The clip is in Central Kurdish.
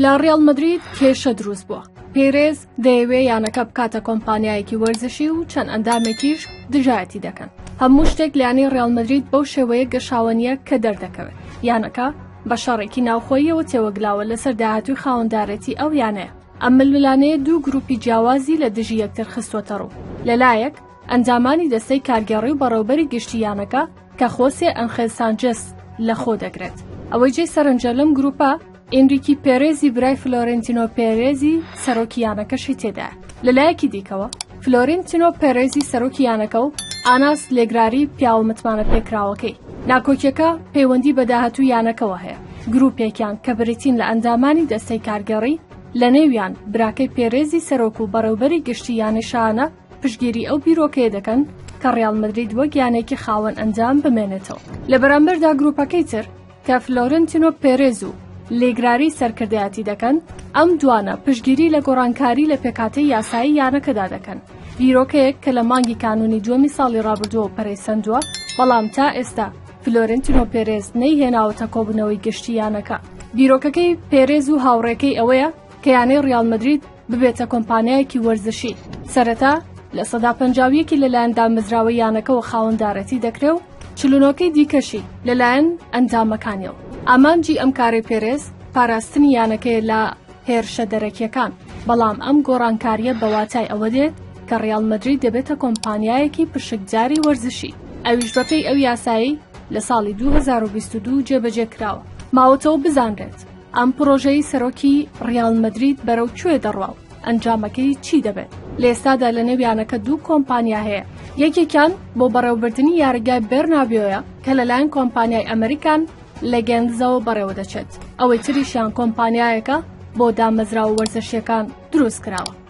لا ڕیاڵ مەدرید کێشە دروست بووە. پێرێز دەیەوێ یانەکە بکاتە کۆمپانیایەکی وەرزشی و چەند ئەندامێکیش دژایەتی دەکەن. هەموو شتێک لایەنی ڕیاڵ مەدرید بەو شێوەیە گەشاوەنیە کە دەردەکەوێت. یانەکە بە شەڕێکی ناوخۆییەوە تێوەگلاوە لەسەر داهاتووی خاوەندارەتی ئەو یانەیە. ئەم ململانەیە دوو گروپی جیاوازی لە دژی یەکتر خستوەتە ڕوو. لەلایەک ئەنجامانی دەستەی کارگەڕی و بەڕێوەبەری گشتی یانەکە کە خۆسێ ئەنخێل سانچێز لە خۆ دەگرێت. ئەوەی جێی سەرنجە لەم گروپە ئێنریکی پێرێزی برای فلۆرنتینۆ پێرێزی سەرۆکی یانەکەشی تێدایە. لەلایەکی دیکەوە فلۆرنتینۆ پێرێزی سەرۆکی یانەکە و ئاناس لێگراری پیاوە متمانە پێکراوەکەی. ناکۆکیەکە پەیوەندی بە داهاتوو یانەکەوە هەیە. گروپێکیان کە بریتین لە ئەندامانی دەستەی کارگەڕی لە نێویان براکەی پێرێزی سەرۆک و بەڕێوەبەری گشتی یانەشانە پشتگیری ئەو بیرۆکەیە دەکەن کە ڕیاڵ مەدرید وەک یانێکی خاوەن ئەنجام بمێنێتەوە. لە بەرامبەردا گروپەکەی تر کە فلۆرنتینۆ پێرێز و لێگراری سەرکردایەتی دەکەن، ئەم دوانە پشتگیری لە گۆڕانکاری لە پێکهاتەی یاسایی یانەکەدا دەکەن. بیرۆکەیەک کە لە مانگی کانونی دووەمی ساڵی ڕابردووە پەرەیسەندووە، بەڵام تا ئێستا فلۆرنتینۆ پێرێز نەیهێناوەتە کۆبوونەوەی گشتی یانەکە. بیرۆکەکەی پێرێز و هاوڕێکەی ئەوەیە کە یانەی ڕیاڵ مەدرید ببێتە کۆمپانیایەکی وەرزشی. سەرەتا لە سەدا 50 لەلایەن دامەزراوە یانەکەەوە خاوەندارەتی دەکرێت و 49 دیکەشی لەلایەن ئەنجامەکانیەوە. ئامانجی ئەم کارەی پێرێز پاراستنی یانەکەی لە هێرشە دەرەکیەکان، بەڵام ئەم گۆڕانکاریە بەواتای ئەوە دێت کە ڕیاڵ مەدرید دەبێتە کۆمپانیایەکی پشکجاری وەرزشی. ئەویش بەپێی ئەو یاسایی لە ساڵی 2022 جێبەجێ کراوە. ماوەتەوە بزانرێت ئەم پرۆژەی سەرۆکی ڕیاڵ مەدرید بەرەو کوێ دەڕوا و ئەنجامەکەی چی دەبێت. لە ئێستادا لە نێویانەکە دوو کۆمپانیا هەیە. یەکێکیان بۆ بەڕێوەبردننی یاریگای بێرنابیۆیە کە لەلایەن کۆمپانیای ئەمریکان لە گەنزەوە بەڕێوە دەچێت. ئەوەی تریشیان کۆمپانیایەکە بۆ دامەزراوە وەرزشیەکان دروست کراوە.